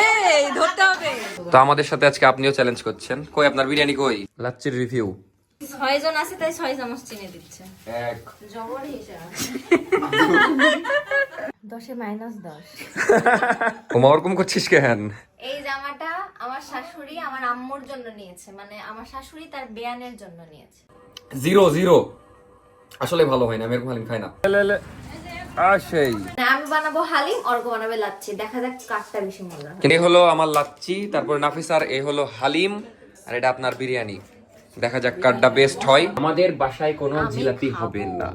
এই ধরতে হবে। তো আমাদের সাথে আজকে আপনিও চ্যালেঞ্জ করছেন। কই আপনার বিরিয়ানি কই? লাচ্ছির রিভিউ। 6 জন আছে তাই 6 চামচ চিনি দিচ্ছে। এক জবর হিসাব। 10 এ -10। ওমা ওরকম করছিস কেন? এই জামাটা আমার শাশুড়ি আমার আম্মুর জন্য নিয়েছে, মানে আমার শাশুড়ি তার বেয়ানের জন্য নিয়েছে। 0 আসলে ভালো হয় না, আমি এরকম হালিম খাই না। সেই আমি বানাবো হালিম, অর্ক বানাবে লাচ্ছি, দেখা যাক কারটা বেশি মজা হয়। এই হলো আমার লাচ্ছি, তারপর নাফিসার এই হলো হালিম, আর এটা আপনার বিরিয়ানি। দেখা যাক কারটা বেস্ট হয়। আমাদের বাসায় কোনো জিলাপি হবে না,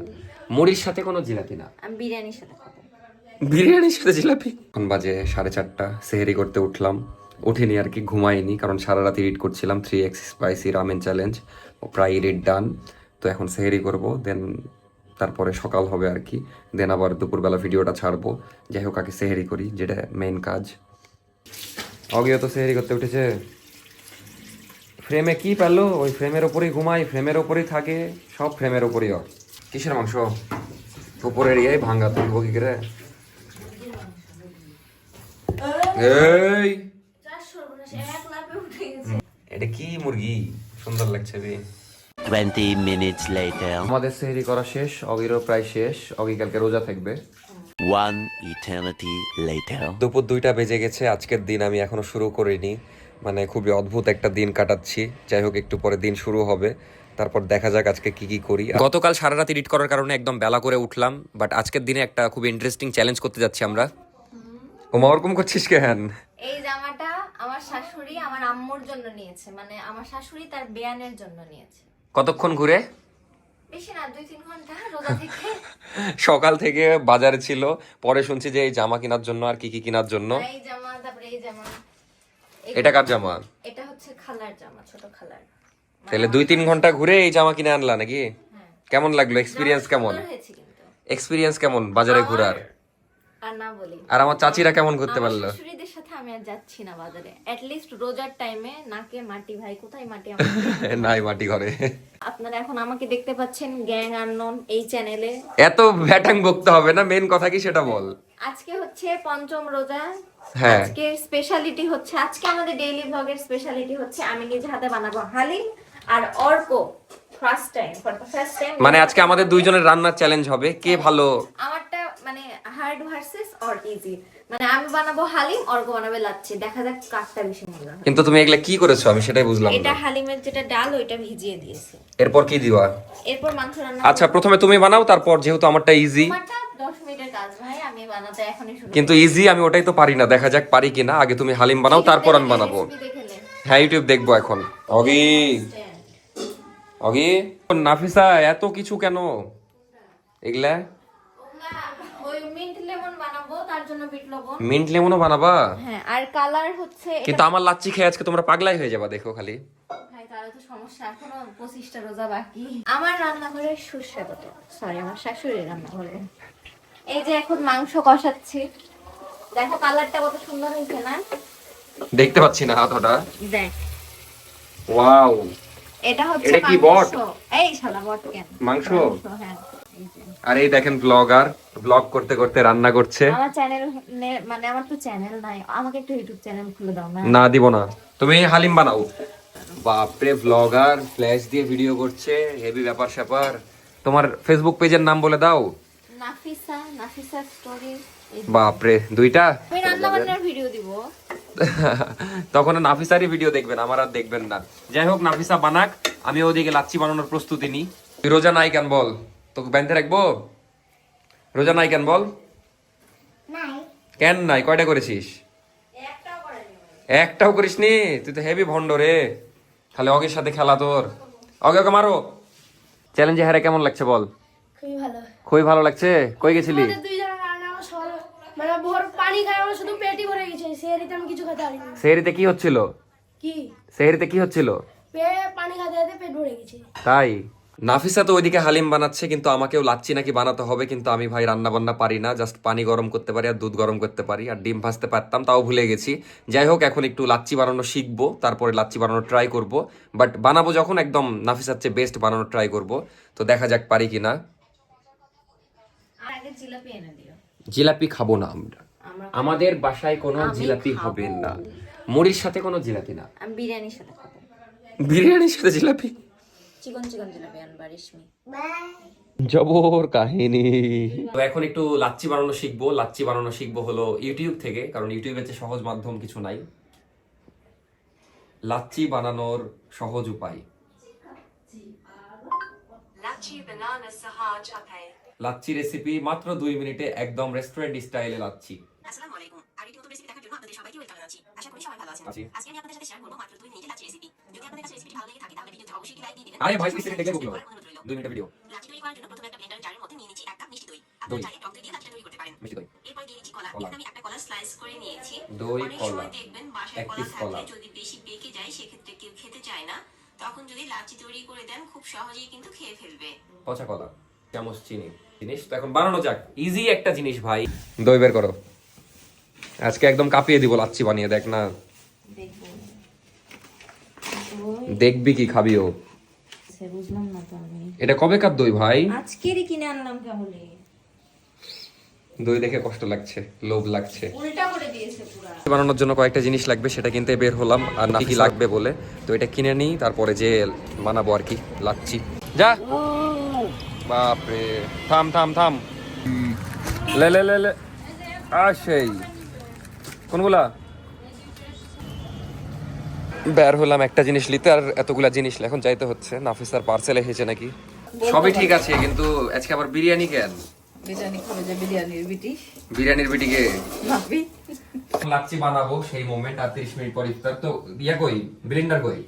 মুড়ির সাথে কোনো জিলাপি না, আমি বিরিয়ানির সাথে খাবো। বিরিয়ানির সাথে জিলাপি। এখন বাজে 4:30, সেহেরি করতে উঠলাম। উঠিনি আর কি, ঘুমাইনি, কারণ সারা রাত এডিট করছিলাম 3x স্পাইসি রামেন চ্যালেঞ্জ, প্রায় এডিট ডান। তো এখন সেহেরি করব, দেন তারপরে সকাল হবে আর কি, দেন আবার দুপুরবেলা ভিডিওটা ছাড়বো। যাই হোক আগে সেহেরি করি, যেটা মেইন কাজ। অগিও তো সেহেরি করতে উঠেছে। ফ্রেমে কি পেলো, ওই ফ্রেমের ওপরেই ঘুমাই, ফ্রেমের ওপরেই থাকে, সব ফ্রেমের ওপরেই হয়। কিসের মাংস? উপরের ইয়ে ভাঙ্গা তুলবো কি করে? এই এটা কি মুরগি, সুন্দর লাগছে বে। 20 minutes later. আমাদের সেহরি করা শেষ, অগিরও প্রায় শেষ। অগি কালকে রোজা থাকবে। One eternity later. দুপুর 2টা বেজে গেছে। আজকের দিন আমি এখনো শুরু করিনি, মানে খুবই অদ্ভুত একটা দিন কাটাচ্ছি। যাই হোক একটু পরে দিন শুরু হবে, তারপর দেখা যাক আজকে কি কি করি। গতকাল সারা রাত এডিট করার কারণে একদম বেলা করে উঠলাম, বাট আজকের দিনে একটা খুব ইন্টারেস্টিং চ্যালেঞ্জ করতে যাচ্ছি আমরা। ওমা ওরকম করছিস কেন? এই জামাটা আমার শাশুড়ি আমার আম্মুর জন্য নিয়েছে, মানে আমার শাশুড়ি তার বেয়ানের জন্য নিয়েছে। কতক্ষণ ঘুরে? বেশি না, 2-3 ঘন্টা রোজা থেকে। সকাল থেকে বাজারে ছিল, পরে শুনছি যে এই জামা কেনার জন্য আর কি কি কেনার জন্য। এই জামা, তারপরে এই জামা। এটা কার জামা? এটা হচ্ছে খালার জামা, ছোট খালার। তাহলে 2-3 ঘন্টা ঘুরে এই জামা কিনে আনলা নাকি? কেমন লাগলো এক্সপিরিয়েন্স? কেমন সুন্দর হয়েছে কিন্তু। এক্সপিরিয়েন্স কেমন বাজারে ঘোরার? আর না বলি। আর আমার চাচিরা কেমন ঘুরতে পারলো? শাশুড়িদের সাথে আমি আর যাচ্ছি না বাজারে, এট লিস্ট রোজার টাইমে। নাকে মাটি ভাই, কোথায় মাটি আমার? নাই মাটি ঘরে। আপনারা এখন আমাকে দেখতে পাচ্ছেন গ্যাং আননোন এই চ্যানেলে। এত ভ্যাটাং বকতে হবে না, মেন কথা কি সেটা বল। আজকে হচ্ছে পঞ্চম রোজা। হ্যাঁ। আজকে স্পেশালিটি হচ্ছে, আজকে আমাদের ডেইলি ব্লগের স্পেশালিটি হচ্ছে আমি নিজে হাতে বানাবো হালিম, আর Arko first time, for the first time. মানে আজকে আমাদের দুইজনের রান্নার চ্যালেঞ্জ হবে, কে ভালো। আমারটা মানে হার্ড ভার্সেস অর ইজি, মানে আমি বানাবো হালিম, অর্ক বানাবে লাচ্ছি, দেখা যাক কারটা বেশি মজা হয়। কিন্তু তুমি এগুলা কি করেছো আমি সেটাই বুঝলাম এটা না। হালিমের যেটা ডাল ওইটা ভিজিয়ে দিয়েছি, এরপর কি দিবা? এরপর মাংস রান্না। আচ্ছা প্রথমে তুমি বানাও, তারপর যেহেতু আমারটা ইজি। আমারটা 10 মিনিটের কাজ ভাই, আমি বানাতে এখনই শুরু। কিন্তু ইজি আমি ওটাই তো পারি না, দেখা যাক পারি কিনা। আগে তুমি হালিম বানাও, তারপর আমি বানাবো। হ্যাঁ ইউটিউব দেখবো এখন। অগি অগি নাফিসা এত কিছু কেন এগুলা? ওই মিন্ট লেমন বানাবো, তার জন্য বিট লবণ। মিন্ট লেমনও বানাবা? হ্যাঁ, আর কালার হচ্ছে কিন্তু আমার লাচ্ছি খেয়ে আজকে তোমরা পাগলাই হয়ে যাবা, দেখো খালি। ভাই তাহলে তো সমস্যা, এখনো 25টা রোজা বাকি। আমার রান্নাঘরে সুস্বাদু, সরি আমার শাশুড়ির রান্নাঘরে। এই যে এখন মাংস কষাচ্ছি, দেখো কালারটা কত সুন্দর হয়েছে না? দেখতে পাচ্ছি না হাতটা। দেখ, ওয়াও, এটা হচ্ছে এটা কি মাংস। বট? এই শালা বট কেন? মাংস? হ্যাঁ, এই যে। আর এই দেখেন ব্লগার, ব্লগ করতে করতে রান্না করছে। আমার চ্যানেল, মানে আমার তো চ্যানেল নাই, আমাকে একটু ইউটিউব চ্যানেল খুলে দাও না। না দিব না, তুমি হালিম বানাও। বাপরে ব্লগার ফ্ল্যাশ দিয়ে ভিডিও করছে, হেভি ব্যাপার স্যাপার। তোমার ফেসবুক পেজের নাম বলে দাও। নাফিসা স্টোরি। বাপরে দুইটা। আমি রান্না বান্নার ভিডিও দিব। তখন নাফিসারই ভিডিও দেখবেন, আমার আর দেখবেন না। যাই হোক নাফিসা বানাক, আমি ওদিকে লাচ্ছি বানানোর প্রস্তুতি নিই। তুই রোজা নাই কেন বল, তোকে ব্যান্ডে রাখবো? রোজা নাই কেন বল? কেন নাই? কয়টা করেছিস? একটাও করিসনি? তুই তো হেভি ভন্ড রে, খালি অগের সাথে খেলা তোর। অগে ওকে মারো। চ্যালেঞ্জে হারে কেমন লাগছে বল? খুবই ভালো। খুবই ভালো লাগছে। কই গেছিলি? আমাদের দুইজনের রান্না আমার সকাল মানে ভোর পানি খাই, আমার শুধু পেটই ভরে গেছে, সেহরিতে আমি কিছু খেতে পারিনি। সেহরিতে কি হচ্ছিল? কি সেহরিতে কি হচ্ছিল? পানি খাতে খাতে পেট ভরে গেছে। তাই? নাফিসা তো ওইদিকে হালিম বানাচ্ছে, কিন্তু আমাকেও লাচ্ছি নাকি বানাতে হবে। কিন্তু আমি ভাই রান্না বান্না পারি না, জাস্ট পানি গরম করতে পারি আর দুধ গরম করতে পারি, আর ডিম ভাজতে পারতাম, তাও ভুলে গেছি। যাই হোক এখন একটু লাচ্ছি বানানো শিখবো, তারপরে লাচ্ছি বানানো ট্রাই করব। বাট বানাবো যখন একদম নাফিসার চেয়ে বেস্ট বানানো ট্রাই করব। তো দেখা যাক পারি কিনা। আর আগে জিলাপি এনে দিও। জিলাপি খাবো না আমরা। আমাদের বাসায় কোনো আমি জিলাপি খাবো। হবে না, মুড়ির সাথে কোনো জিলাপি না, আমি বিরিয়ানির সাথে খাবো। বিরিয়ানির সাথে জিলাপি। চিকন চিকন জিলাপি আনবা রেশমি। জবর কাহিনী। তো এখন একটু লাচ্ছি বানানো শিখবো। লাচ্ছি বানানো শিখবো হলো ইউটিউব থেকে, কারণ ইউটিউবের চেয়ে সহজ মাধ্যম কিছু নাই। লাচ্ছি বানানোর সহজ উপায়। লাচ্ছি রেসিপি মাত্র 2 মিনিটে, একদম রেস্টুরেন্ট স্টাইলে লাচ্ছি। আসসালামু আলাইকুম। আর একটি নতুন রেসিপি দেখার জন্য আপনাদের সবাইকে ওয়েলকাম জানাচ্ছি। আশা করি সবাই ভালো আছেন। আছি। আজকে আমি আপনাদের সাথে শেয়ার করব মাত্র 2 মিনিটের লাচ্ছি রেসিপি। যদি আপনাদের কাছে রেসিপিটি ভালো লেগে থাকে তাহলে ভিডিওতে অবশ্যই লাইক দিয়ে দিবেন। আরে ভাই পিছনে দেখলে বুঝলো, অনুরোধ রইল। 2 মিনিটের ভিডিও। লাচ্ছি তৈরি করার জন্য প্রথমে একটা ব্লেন্ডার জারের মধ্যে নিয়ে নিচ্ছি 1 কাপ মিষ্টি দই। আপনারা চাইলে টক দই দিয়ে লাচ্ছিটা তৈরি করতে পারেন। মিষ্টি দই, এরপর দিয়ে দিচ্ছি কলা। কলা। এখানে আমি একটা কলা স্লাইস করে নিয়েছি। দই, অনেক কলা, সময় দেখবেন বাসায় 1 কলা পিস থাকলে কলা। যদি বেশি পেকে যায় সেক্ষেত্রে কেউ খেতে চায় না। তখন যদি লাচ্ছি তৈরি করে দেন খুব সহজেই কিন্তু খেয়ে ফেলবে। পচা কলা, চামচ চিনি। জিনিস তো এখন বানানো যাক। ইজি একটা জিনিস ভাই। দই বের করো। আজকে একদম কাঁপিয়ে দিব লাচ্ছি বানিয়ে, দেখ না। দেখবো। দেখবি কি খাবিও? সে বুঝলাম না তো আমি। এটা কবেকার দই ভাই? আজকেরই কিনে আনলাম কেবলই। দই দেখে কষ্ট লাগছে, লোভ লাগছে। উল্টা করে দিয়েছে পুরা। বানানোর জন্য কয়েকটা জিনিস লাগবে, সেটা কিনতে বের হলাম। আর না কি লাগবে বলে, তো এটা কিনে নিই, তারপরে যে বানাবো আর কি লাচ্ছি। যা বাপরে, থাম থাম থাম। লে লে লে লে, সেই কোনগুলা? বের হলাম একটা জিনিস নিতে, আর এতগুলা জিনিস এখন যাইতে হচ্ছে। নাফিসার পার্সেল এসেছে নাকি? সবই ঠিক আছে, কিন্তু আজকে আবার বিরিয়ানি কেন? বিরিয়ানি খাবে যে বিরিয়ানির বিটি বিরিয়ানির বিটিকে ভাবি লাচ্ছি বানাবো সেই মোমেন্ট। আর 30 মিনিট পর ইফতার। তো ইয়া কই, ব্লেন্ডার কই?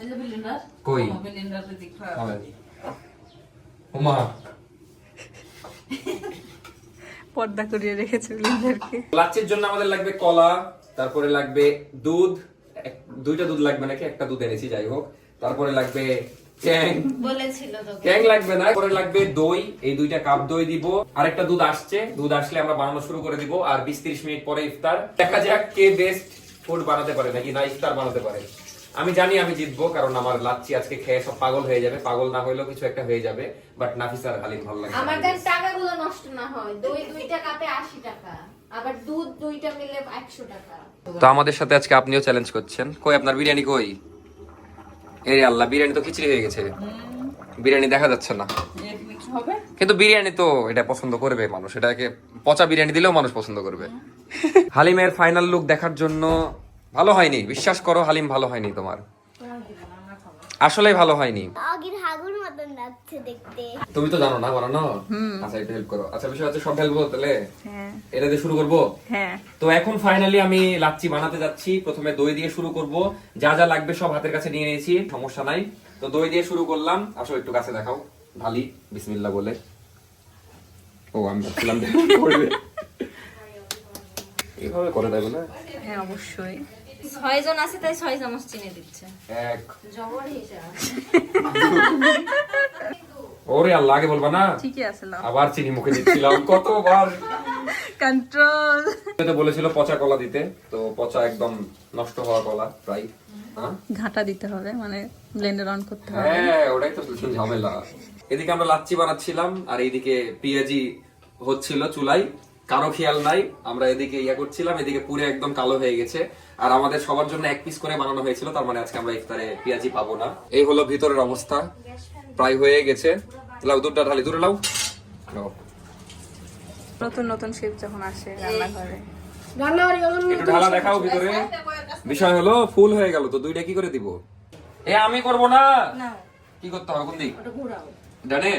এই যে বিলিন্ডার কই? বিলিন্ডার দেখা আমেন। ওমা, পর্দা করিয়ে রেখেছে বিলিন্ডারকে। লাচ্ছির জন্য আমাদের লাগবে কলা, তারপরে লাগবে দুধ, দুইটা দুধ লাগবে নাকি, একটা দুধ এনেছি যাই হোক। তারপরে লাগবে ট্যাং, বলেছিল তো। ট্যাং লাগবে না, পরে লাগবে দই। এই 2টা কাপ দই দিব। আরেকটা দুধ আসছে, দুধ আসলে আমরা বানানো শুরু করে দিব। আর 20-30 মিনিট পরে ইফতার। দেখা যাক কে বেস্ট ফুড বানাতে পারে নাকি না ইফতার বানাতে পারে। আমি জানি আমি জিতবো, কারণ আমার লাচ্ছি আজকে খেয়ে সব পাগল হয়ে যাবে। পাগল না হইলেও কিছু একটা হয়ে যাবে। বাট নাফিসার হালিম ভালো লাগে। আমার কাছে টাকাগুলো নষ্ট না হয়। দই 2টা কাপে 80 টাকা, আবার দুধ 2টা মিলে 100 টাকা। তো আমাদের সাথে আজকে আপনিও চ্যালেঞ্জ করছেন। কই আপনার বিরিয়ানি কই? এই আল্লাহ, বিরিয়ানি তো খিচড়ি হয়ে গেছে, বিরিয়ানি দেখা যাচ্ছে না। এর কিছু হবে কিন্তু বিরিয়ানি তো এটা পছন্দ করবে মানুষ, এটাকে পচা বিরিয়ানি দিলেও মানুষ পছন্দ করবে। হালিমের ফাইনাল লুক দেখার জন্য। ভালো হয়নি, বিশ্বাস করো হালিম ভালো হয়নি তোমার, আসলেই ভালো হয়নি। আগের হাগুর মতন লাগছে দেখতে। তুমি তো জানো না বানানো। আচ্ছা একটু হেল্প করো। আচ্ছা বিষয় হচ্ছে সব হেল্প তাহলে হ্যাঁ এটা দিয়ে শুরু করবো। হ্যাঁ তো এখন ফাইনালি আমি লাচ্ছি বানাতে যাচ্ছি। প্রথমে দই দিয়ে শুরু করব। যা যা লাগবে সব হাতের কাছে নিয়ে নিয়েছি, সমস্যা নাই। তো দই দিয়ে শুরু করলাম। আসো একটু কাছে দেখাও, ঢালি বিসমিল্লাহ বলে। ও আমি ভাবছিলাম যে করবে। এইভাবে করে দেবে না? হ্যাঁ অবশ্যই 6 জন আছে তাই 6 চামচ চিনি দিচ্ছে। এক, জবর হিসাব। ওরে আল্লাহ, আগে বলবা না। ঠিকই আছে লাও আবার চিনি মুখে দিচ্ছিলাম কতবার। কন্ট্রোল তো বলেছিল পচা কলা দিতে, তো পচা একদম নষ্ট হওয়া কলা প্রায়। হ্যাঁ ঘাটা দিতে হবে, মানে ব্লেন্ডার অন করতে হবে। হ্যাঁ, ওটাই তো ভীষণ ঝামেলা। এদিকে আমরা লাচ্ছি বানাচ্ছিলাম, আর এইদিকে পেঁয়াজি হচ্ছিল চুলাই। কারো খেয়াল নাই, আমরা এদিকে ইয়া করছিলাম, এদিকে পুরো একদম কালো হয়ে গেছে। আর আমাদের সবার জন্য 1 পিস করে বানানো হয়েছিল, তার মানে আজকে আমরা ইফতারে পেঁয়াজি পাবো না। এই হলো ভিতরের অবস্থা, প্রায় হয়ে গেছে। লাউ দুধটা ঢালি, দূরে লাউ। লাউ। নতুন নতুন শেফ যখন আসে রান্নাঘরে রান্নাবাড়ি যখন একটু ঢালা দেখাও ভিতরে। বিষয় হলো ফুল হয়ে গেল, তো 2টা কি করে দিব? এ আমি করব না। কি করতে হবে, কোন দিক? ওটা ঘোরাও। ডানে?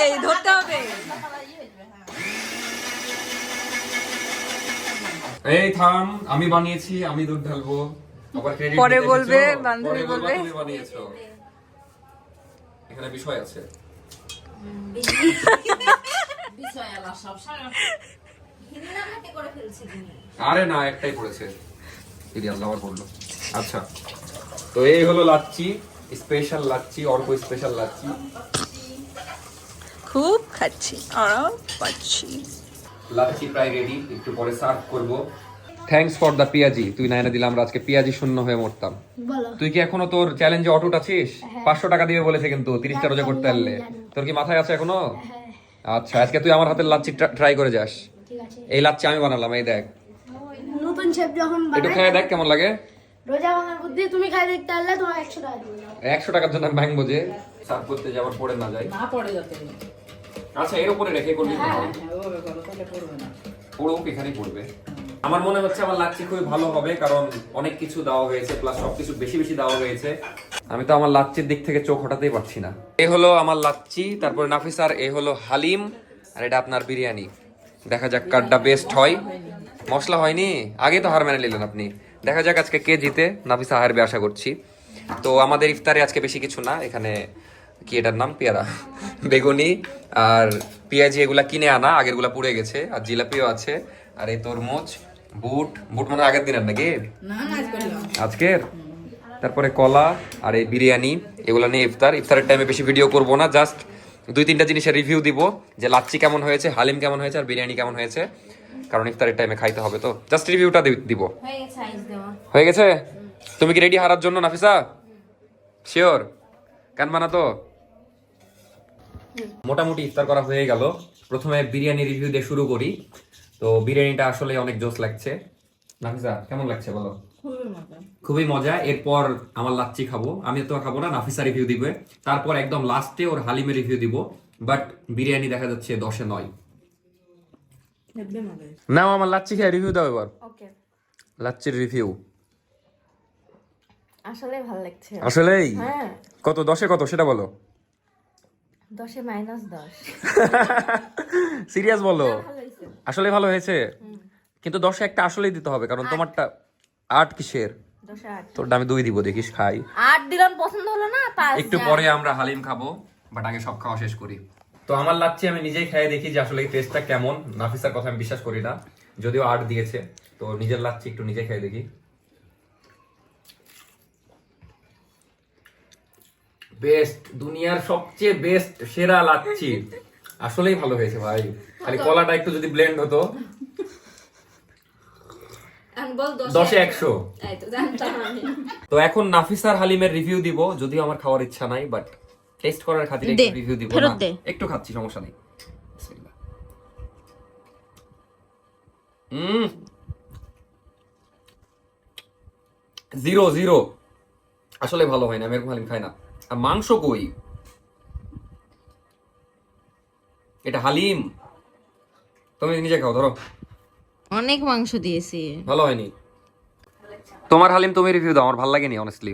এই ধরতে হবে। এই থাম, আমি বানিয়েছি, আমি দুধ ঢালবো। আবার ক্রেডিট পরে বলবে, বান্ধবী পরে বলবা বলবে। তুমি বানিয়েছো। এখানে বিষয় আছে। বিষয় আলা সব সারা হিন্না হাতে করে ফেলছি তুমি। আরে না, একটাই পড়েছে। ইডি আল্লাহ আবার পড়লো। আচ্ছা, তো এই হলো লাচ্ছি, স্পেশাল লাচ্ছি, অল্প স্পেশাল লাচ্ছি। খুব খাচ্ছি আরাম পাচ্ছি। লাচ্ছি প্রায় রেডি, একটু পরে সার্ভ করব। থ্যাঙ্কস ফর দা পেঁয়াজি, তুই না এনে দিলে আমরা আজকে পেঁয়াজি শূন্য হয়ে মরতাম। বলো। তুই কি এখনো তোর চ্যালেঞ্জে অটুট আছিস? 500 টাকা দিবে বলেছে, কিন্তু 30টা রোজা করতে পারলে। তোর কি মাথায় আছে এখনো? আচ্ছা, আজকে তুই আমার হাতের লাচ্ছি ট্রাই করে যাস। ঠিক আছে এই লাচ্ছি আমি বানালাম, এই দেখ, নতুন শেফ যখন একটু বানায় খেয়ে দেখ কেমন লাগে। রোজা ভাঙার বুদ্ধি তুমি খাই দেখতে পারলে তোমার 100 টাকা দিবে 100 টাকার জন্য আমি ভাঙবো যে সার্ভ করতে যাওয়ার পরে না যায়। না পড়ে যাতে আচ্ছা এর উপরে রেখে করবি তো? ওভাবে করো তাহলে পড়বে না। পড়ুক, এখানেই পড়বে। আমার মনে হচ্ছে আমার লাচ্ছি খুবই ভালো হবে, কারণ অনেক কিছু দেওয়া হয়েছে, প্লাস সবকিছু বেশি বেশি দেওয়া হয়েছে। আমি তো আমার লাচ্ছির দিক থেকে চোখ হটাতেই পারছি না। এই হলো আমার লাচ্ছি, তারপরে নাফিসার এই হলো হালিম, আর এটা আপনার বিরিয়ানি। দেখা যাক কারটা বেস্ট হয়। মশলা হয়নি, আগে তো হার মেনে নিলেন আপনি। দেখা যাক আজকে কে জিতে। নাফিসা হারবে আশা করছি। তো আমাদের ইফতারে আজকে বেশি কিছু না, এখানে কি এটার নাম, পেয়ারা, বেগুনি আর পেঁয়াজি, এগুলা কিনে আনা, আগেরগুলা পুড়ে গেছে, আর জিলাপিও আছে, আর এই তরমুজ, বুট মানে আগের দিনের নাকি না না আজ করলাম। আজকের, তারপরে কলা আর এই বিরিয়ানি, এগুলো নিয়ে ইফতারের টাইমে বেশি ভিডিও করব না, জাস্ট 2-3টা জিনিসের রিভিউ দিব, যে লাচ্ছি কেমন হয়েছে, হালিম কেমন হয়েছে, আর বিরিয়ানি কেমন হয়েছে, কারণ ইফতারের টাইমে খাইতে হবে, তো জাস্ট রিভিউটা দিব। হয়ে গেছে আইস দেওয়া। হয়ে গেছে? তুমি কি রেডি হারার জন্য নাফিসা? শিওর? কেন বানাতো? মোটামুটি ইফতার করা হয়ে গেল। প্রথমে বিরিয়ানি রিভিউ দিয়ে শুরু করি। তো বিরিয়ানিটা আসলে অনেক জোস লাগছে। নাফিসা কেমন লাগছে বলো? খুবই মজা। এরপর আমার লাচ্ছি খাবো, আমি তো খাবো না, নাফিসা রিভিউ দিবে। তারপর একদম লাস্টে ওর হালিমের রিভিউ দিব। বাট বিরিয়ানি দেখা যাচ্ছে 10-এ 9। নাও আমার লাচ্ছি খেয়ে রিভিউ দাও এবার। ওকে, লাচ্ছির রিভিউ আসলে ভালো লাগছে। আসলেই হ্যাঁ, কত, 10-এ কত সেটা বলো। 10-এ -10। সিরিয়াস বলো, ভালো হয়েছে। আসলে ভালো হয়েছে, কিন্তু 10-এ একটা আসলেই দিতে হবে, কারণ তোমারটা 8 কিসের, 10-এ 8। তোরটা আমি 2 দিব, দেখিস খাই। 8 দিলাম, পছন্দ হলো না, 5। একটু পরে আমরা হালিম খাবো, বাট আগে সব খাওয়া শেষ করি। তো আমার লাচ্ছি আমি নিজেই খেয়ে দেখি যে আসলে এই টেস্টটা কেমন। নাফিসার কথা আমি বিশ্বাস করি না, যদিও 8 দিয়েছে, তো নিজের লাচ্ছি একটু নিজে খেয়ে দেখি। বেস্ট, দুনিয়ার সবচেয়ে বেস্ট সেরা লাচ্ছি। আসলেই ভালো হয়েছে ভাই, খালি কলাটা একটু যদি ব্লেন্ড হতো। আমি বল 10-এ 100। এই তো জানতাম আমি। তো এখন নাফিসার হালিমের রিভিউ দিব, যদিও আমার খাওয়ার ইচ্ছা নাই, বাট টেস্ট করার খাতিরে একটু রিভিউ দিব। ফেরত না, দে। একটু খাচ্ছি, সমস্যা নেই। বিসমিল্লাহ। জিরো। আসলে ভালো হয় না, আমি এরকম হালিম খাই না। আর মাংস কই? এটা হালিম, তুমি নিজে খাও, ধরো। অনেক মাংস দিয়েছি। ভালো হয়নি। তোমার হালিম তুমি রিভিউ দাও, আমার ভালো লাগেনি অনেস্টলি।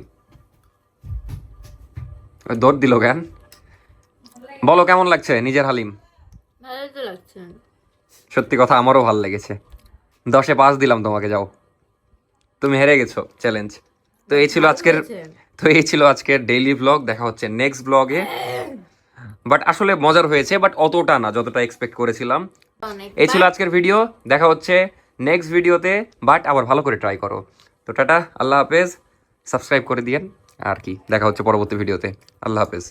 দৌড় দিল কেন? বলো কেমন লাগছে নিজের হালিম? ভালো তো লাগছে। সত্যি কথা আমারও ভালো লেগেছে। 10-এ 5 দিলাম তোমাকে, যাও, তুমি হেরে গেছো চ্যালেঞ্জ। তো এই ছিল আজকের ডেইলি ব্লগ। দেখা হচ্ছে নেক্সট ব্লগে। বাট আসলে মজার হয়েছে, বাট অতটা না যতটা এক্সপেক্ট করেছিলাম। এই ছিল আজকের ভিডিও, দেখা হচ্ছে নেক্সট ভিডিওতে, বাট আবার ভালো করে ট্রাই করো। তো টাটা, আল্লাহ হাফেজ, সাবস্ক্রাইব করে দিয়েন, আর কি দেখা হচ্ছে পরবর্তী ভিডিওতে। আল্লাহ হাফেজ।